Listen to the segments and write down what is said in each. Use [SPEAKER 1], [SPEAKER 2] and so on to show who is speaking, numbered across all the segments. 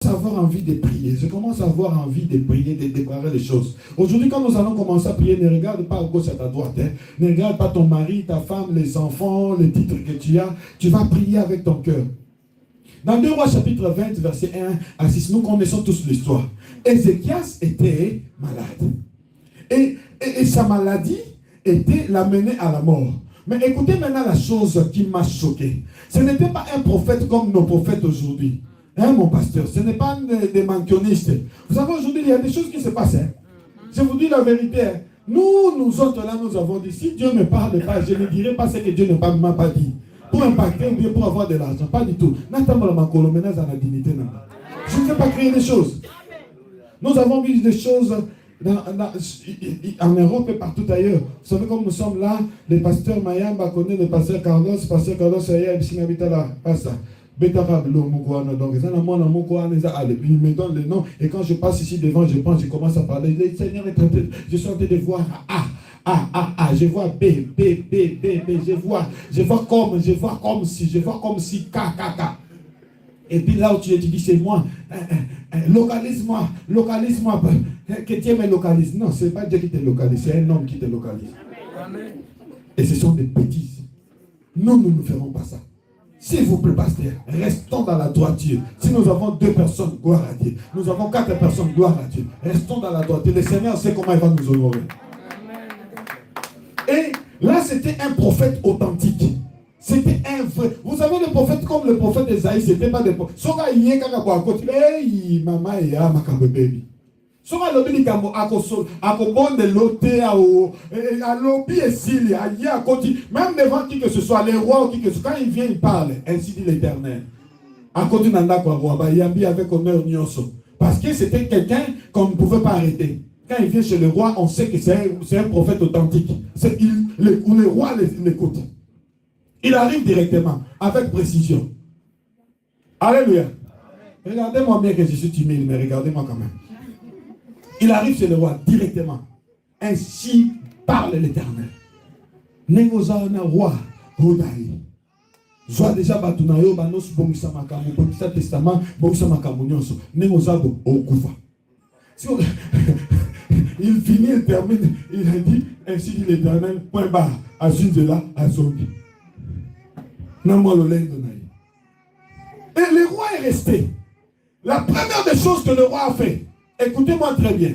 [SPEAKER 1] à avoir envie de prier. Je commence à avoir envie de prier, de déclarer les choses. Aujourd'hui, quand nous allons commencer à prier, ne regarde pas à gauche et à droite. Hein. Ne regarde pas ton mari, ta femme, les enfants, les titres que tu as. Tu vas prier avec ton cœur. Dans 2 Rois chapitre 20, verset 1 à 6, nous connaissons tous l'histoire. Ézéchias était malade. Et sa maladie l'amenait à la mort. Mais écoutez maintenant la chose qui m'a choqué. Ce n'était pas un prophète comme nos prophètes aujourd'hui. Hein, mon pasteur, ce n'est pas des mentionnistes. Vous savez, aujourd'hui, il y a des choses qui se passent. Hein. Je vous dis la vérité. Hein. Nous autres là, nous avons dit, si Dieu ne me parle pas, je ne dirai pas ce que Dieu ne m'a pas dit. Pour impacter ou bien pour avoir de l'argent. Pas du tout. Je ne sais pas créer des choses. Nous avons vu des choses en Europe et partout ailleurs. Vous savez, comme nous sommes là, le pasteur Mayamba connaît le pasteur Carlos. Pasteur Carlos, donc, il me donne le nom. Et quand je passe ici devant, je commence à parler. Le Seigneur est en train de... Je suis en train de voir je vois B, je vois comme si, K. Et puis là où tu dis, c'est moi. Localise-moi. Que Dieu me localise. Non, ce n'est pas Dieu qui te localise, c'est un homme qui te localise. Amen. Et ce sont des bêtises. Nous ne ferons pas ça. S'il vous plaît, pasteur, restons dans la droiture. Si nous avons 2 personnes, gloire à Dieu. Nous avons 4 personnes, gloire à Dieu. Restons dans la droiture. Le Seigneur sait comment il va nous honorer. Et là, c'était un prophète authentique. C'était un vrai. Vous savez, le prophète comme le prophète Esaïe, c'était pas des prophètes. Soka yé kaka kwa côté. Hey, maman et ya makambe baby. Soka lobi kambo akobonde loté à lobi et sili à yé à côté. Même devant qui que ce soit, les rois ou qui que ce soit, quand il vient, il parle. Ainsi dit l'Éternel. À côté nanda kwa roi, ba yambi avec honneur nyonso. Parce que c'était quelqu'un qu'on ne pouvait pas arrêter. Quand il vient chez le roi, on sait que c'est un prophète authentique. Le roi l'écoute. Il arrive directement, avec précision. Alléluia. Regardez-moi bien que je suis timide, mais regardez-moi quand même. Il arrive chez le roi directement. Ainsi parle l'Éternel. Négozana roi, Rodaï. Soit déjà Batunayo, Banos, Bomisa Makamu, Bomisa Testament, Bomisa Makamu Nyonso. Négozabo, Okufa. Il finit, il termine, il a dit, ainsi dit l'Éternel, point barre, à Zunzela, à Zondi. Et le roi est resté. La première des choses que le roi a fait, écoutez-moi très bien,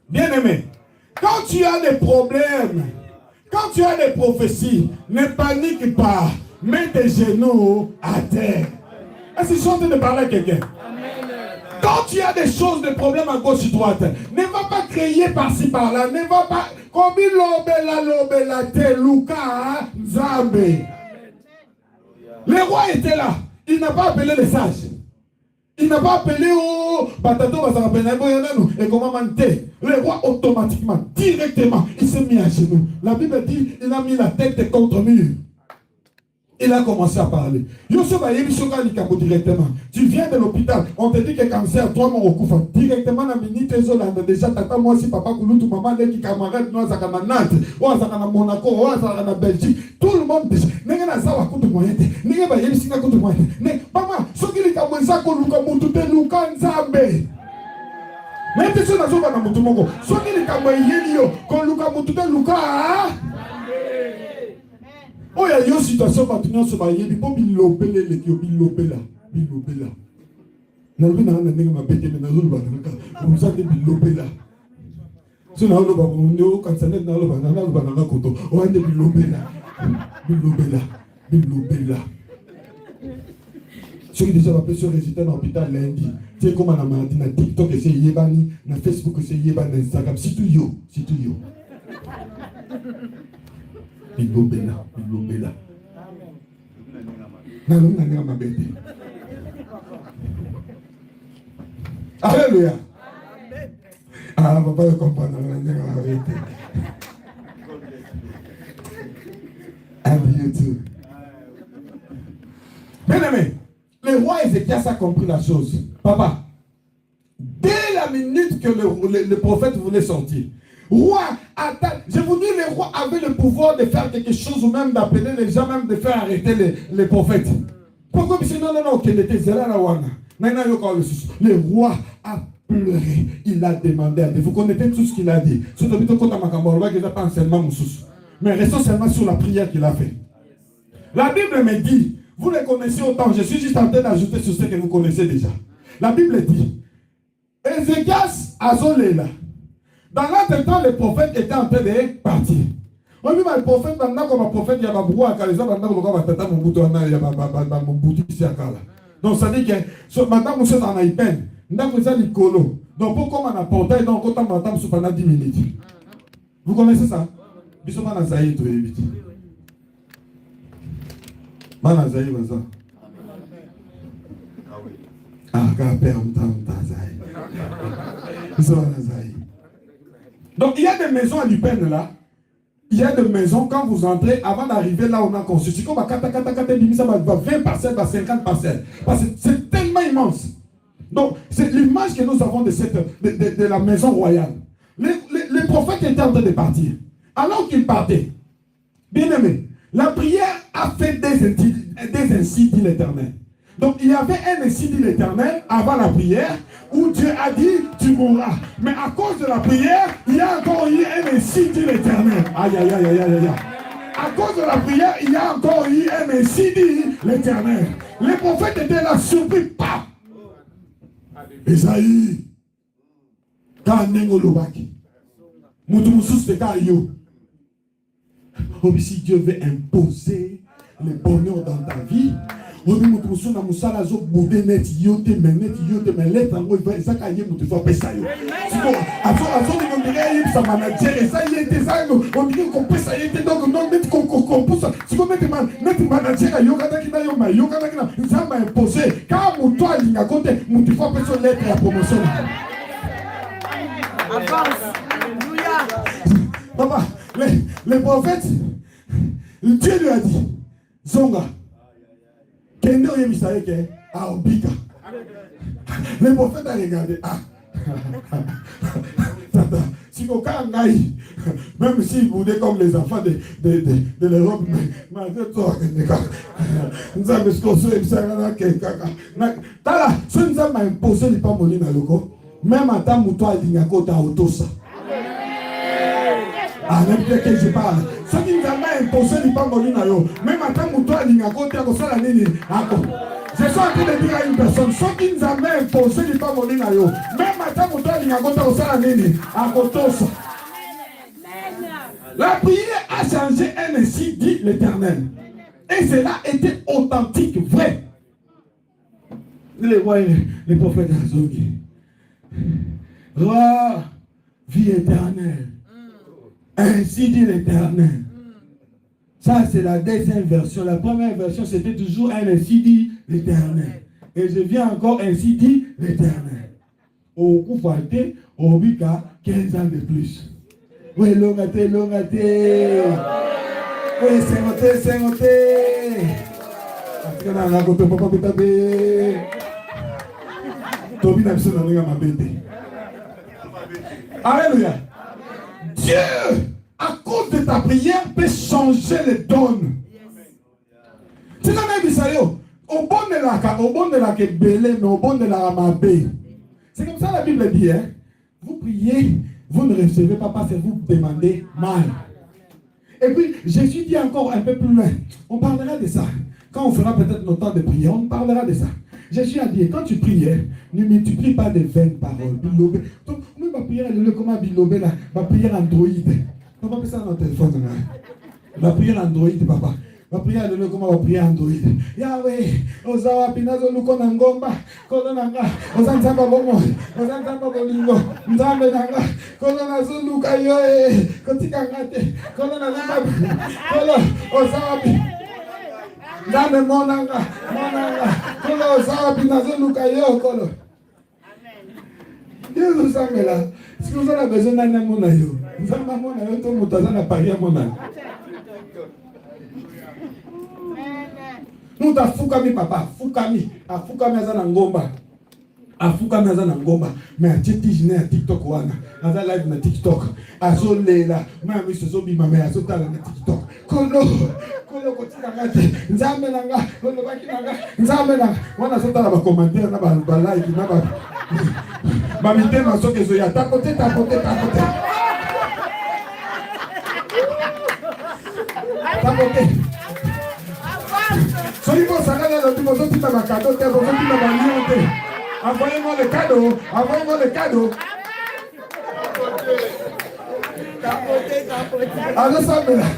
[SPEAKER 1] bien aimé, quand tu as des problèmes, quand tu as des prophéties, ne panique pas, mets tes genoux à terre. Est-ce que je suis en train de parler à quelqu'un? Quand tu as des choses, des problèmes à gauche et droite, ne va pas crier par-ci par-là, ne va pas comme il lobela te luka nzambe. Le roi était là, il n'a pas appelé les sages. Il n'a pas appelé Batato et comment manter. Le roi automatiquement, directement, il s'est mis à genoux. La Bible dit, il a mis la tête contre mur. Il a commencé à parler. Directement. Tu viens de l'hôpital, on te dit que cancer, toi, mon recouvre. Directement, la minute, déjà, tata, moi, si papa, Kouloutou, maman, qui camarade, nous, à Nantes, ou à Monaco, ou à Belgique, tout le monde, n'est-ce pas, ça va coûter moyen. N'est-ce pas, il y a coûter moyen. Mais, maman, ce qui est comme ça, qu'on nous a monté, nous, quand Zambé. Mais, tu sais, nous avons monté, mon gars. Ce qui est comme ça, qu'on nous a monté, nous, quand oh, il y a une situation maintenant sur ma vie, il faut bilobela, bilobela. Nalbi na na nenga mabete me na zulu bana ka. Umsate bilobela. Sina lo ba munyo kansane na lo bana na koto. O ande bilobela. Ceux qui déjà appelé sur résultat dans l'hôpital lundi. C'est comme on a maladie na TikTok et c'est yebani, na Facebook c'est yebani, na Instagram, c'est tout yo. Bilobela. Alléluia. Ah, papa, je comprends. Bien aimé, le roi Ézéchias a compris la chose. Papa, dès la minute que le prophète voulait sortir, roi, je vous dis, les rois avaient le pouvoir de faire quelque chose ou même d'appeler les gens, même de faire arrêter les prophètes. Pourquoi? Parce que non, qu'il était zéro la wana. Maintenant, le roi a pleuré. Il a demandé à Dieu. Vous connaissez tout ce qu'il a dit. Mais restons seulement sur la prière qu'il a fait. La Bible me dit, vous les connaissez autant, je suis juste en train d'ajouter sur ce que vous connaissez déjà. La Bible dit, Ézéchias Azolela. Dans l'entretemps, le prophète était en train de partir. On dit, le prophète, il y a un brouhaha, donc ça dit que maintenant, vous êtes en Aïpen. Donc pourquoi on a porté, donc autant m'attendre pendant 10 minutes. Vous connaissez ça? Bisous Manazaï, tu es vite. Manazaï, vas-y. Ah, père, donc il y a des maisons à Lupen là. Il y a des maisons, quand vous entrez, avant d'arriver là où on a construit, comme à 20 parcelles, 50 parcelles. Parce que c'est tellement immense. Donc, c'est l'image que nous avons de la maison royale. Les prophètes étaient en train de partir. Alors qu'ils partaient, bien aimé, la prière a fait des ainsi dit l'Éternel. Donc, il y avait un ainsi dit l'Éternel avant la prière où Dieu a dit, tu mourras. Mais à cause de la prière, il y a encore eu un ainsi dit l'Éternel. Aïe, aïe, aïe, aïe, aïe, aïe. À cause de la prière, il y a encore eu un ainsi dit l'Éternel. Les prophètes étaient là, surpris, pas. Esaïe, quand Nengolobaki, Moutoussous de Kayo. Si Dieu veut imposer le bonheur dans ta vie, on dit Moutoussous na Moussala zo boudé net yote mais lettre en gros il ça kaye Moutoussous pesa yo. Sinon, azo on dirait sa manager et ça y était ça on dirait qu'on peut ça y était donc non mettre qu'on pousse. Si on met manager yo kana kina yo kana kina ça m'a imposé quand Moutou alinga côté Moutoussous pesa lettre la promotion. Avance. Alléluia. Papa, les prophètes, Dieu lui a dit, Zonga, Kendo Yemisayeke, à Obika. Les prophètes ont regardé, si vous avez même si vous êtes comme les enfants de l'Europe, mais nous avons imposé les pamolines à l'oko, même en tant que toi, il y a un côté à Otosa. Ah, même que je parle. Ce qui nous a imposé les pamolines à l'eau, même en tant que toi, il y a un côté à Otosa. Je suis en train de dire à une personne, ce qui nous a imposé les pamolines à l'eau, même en tant que toi, il y a un côté à Otosa. La prière a changé un ainsi dit l'Éternel. Et cela était authentique, vrai. Les rois, les prophètes Azogi. Roi, vie éternelle. Ainsi dit l'Éternel. Ça, c'est la deuxième version. La première version, c'était toujours un ainsi dit l'Éternel. Et je viens encore ainsi dit l'Éternel. Au coup falté, au Bika, 15 ans de plus. Oui, l'ongate. Oui, c'est noté. Alléluia. Dieu, à cause de ta prière, peut changer les donnes. C'est comme un bisayo. Au bon de la belé, mais au bon de la mabé. C'est comme ça la Bible dit. Hein? Vous priez, vous ne recevez pas parce que vous demandez mal. Et puis, Jésus dit encore un peu plus loin. On parlera de ça. Quand on fera peut-être notre temps de prière, on parlera de ça. Jésus a dit, quand tu pries, ne multiplie pas de vaines paroles. Bilobé. Donc, même ma prière, elle est comme un bilobé là. Ma prière Android. Papa, fais ça dans ton téléphone. Ma prière Android, papa. Ma prière, elle est comme ma prière Android. Yahweh, Ozawa Pinazo Luko Nangomba, Kolonanga, Ozanzamba Bomo, Ozanzamba Bolingo, Nzambe Nanga, Kolona Zuluka Yoe, Kotikangate, Kolona Zamba, Kolo, Ozawa Name Monanga, Kolo Ozawa Pinazo Luka Yo, Kolo. Dieu nous a mis là. Si vous avez besoin d'un monayo, nous avons un monayo, tout le monde a parié à monayo. Nous avons fukami papa, fukami azana ngomba. Afuka naza na ngomba mais atie na TikTok wana aza live na TikTok azolela mami sozo bima mais azotala na TikTok kono kotika ngate nzambe nanga kono baki nanga nzambe nanga wana azotala ba commentaire na ba like na ba mitema soke zo ya tapote tapote soki kosangana na tumo zotina bakado te bozotina balion te. Envoyez-moi le cadeau. Envoyez-moi le cadeau. Alors ça me l'a.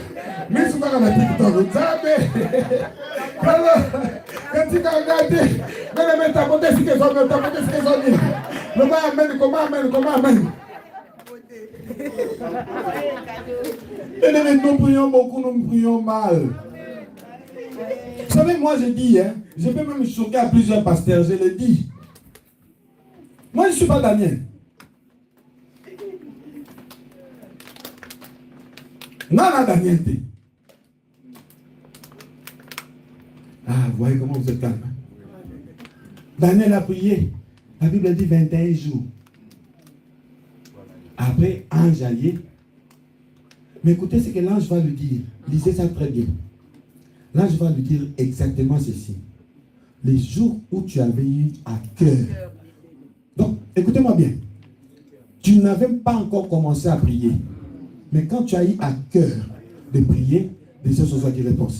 [SPEAKER 1] Mais souvent on a TikTok. Alors, quand tu regardes, mais tapoter ce qu'ils ont, tapoter ce qu'ils ont dit. Comment amène. Et nous prions beaucoup, nous prions mal. Vous savez, moi je dis, je peux même choquer à plusieurs pasteurs, je le dis. Moi, je ne suis pas Daniel. Non, Daniel. Ah, vous voyez comment vous êtes calme. Daniel a prié. La Bible dit 21 jours. Après, ange allié. Mais écoutez ce que l'ange va lui dire. Lisez ça très bien. L'ange va lui dire exactement ceci. Les jours où tu avais eu à cœur. Donc, écoutez-moi bien. Tu n'avais pas encore commencé à prier. Mais quand tu as eu à cœur de prier, des choses sont qui répondent.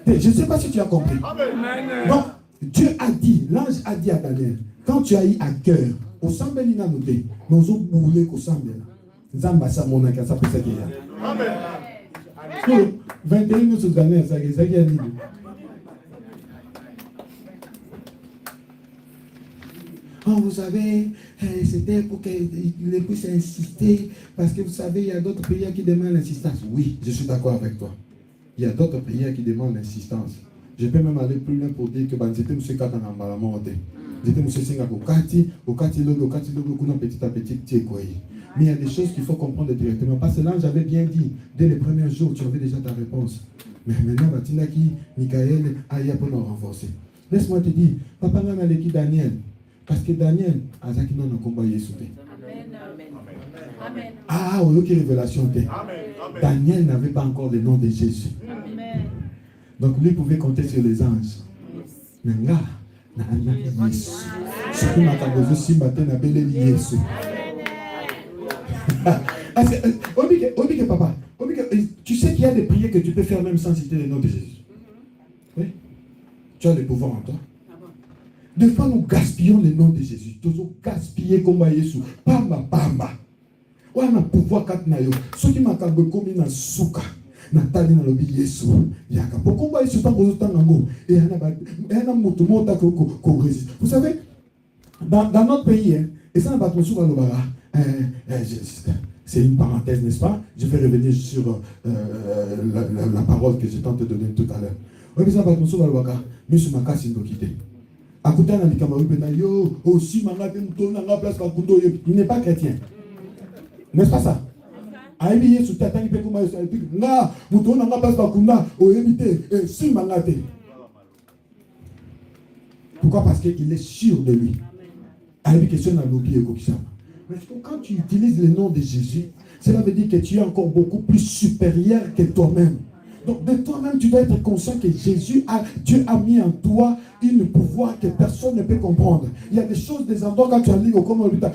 [SPEAKER 1] Je ne sais pas si tu as compris. Donc, Dieu a dit, l'ange a dit à Daniel, quand tu as eu à cœur, au semble l'inanoté, nous avons boulé qu'au semble. Zamba sa monaka, ça peut s'agir. Amen. 21 nous sommes Daniel, ça y est. Oh, vous savez, c'était pour qu'il puisse insister, parce que vous savez, il y a d'autres prières qui demandent l'insistance. Oui, je suis d'accord avec toi. Il y a d'autres prières qui demandent l'insistance. Je peux même aller plus loin pour dire que j'étais M. Katana Malamonte. J'étais M. Singapokati, Logo, petit à petit, mais il y a des choses qu'il faut comprendre directement. Parce que là, j'avais bien dit, dès les premiers jours, tu avais déjà ta réponse. Mais maintenant, Batinaki, Michael, Aya pour nous renforcer. Laisse-moi te dire, Papa n'a pas l'équipe Daniel. Parce que Daniel, Azaki n'a pas combat Yesu. Amen. Ah, oui, quelle révélation. Daniel n'avait pas encore le nom de Jésus. Amen. Donc lui pouvait compter sur les anges. Nanga, Yesu. Ce qui m'a causé si matin n'a belé Yesu. Obike papa, tu sais qu'il y a des prières que tu peux faire même sans citer le nom de Jésus. Oui. Tu as le pouvoir en toi. Des fois, nous gaspillons le nom de Jésus. Nous gaspillons comme Jésus. Pamba. On a pouvoir quand nous ce qui m'a commis dans souka. Nathalie na lobi Yesu. Yaka. Pourquoi Yesu pas besoin de tango? Et un moto qu'on résiste. Vous savez, dans notre pays, et ça n'a pas de souka l'obara. C'est une parenthèse, n'est-ce pas? Je vais revenir sur la parole que j'ai tenté de donner tout à l'heure. Oui, mais ça n'a pas de souka l'obara. Mais je m'en casse une quitté. Il n'est pas chrétien. N'est-ce pas ça? Pourquoi? Parce qu'il est sûr de lui. Mais quand tu utilises le nom de Jésus, cela veut dire que tu es encore beaucoup plus supérieur que toi-même. Donc de toi-même, tu dois être conscient que Dieu a mis en toi un pouvoir que personne ne peut comprendre. Il y a des choses, des endroits quand tu as lu au comme l'hôpital.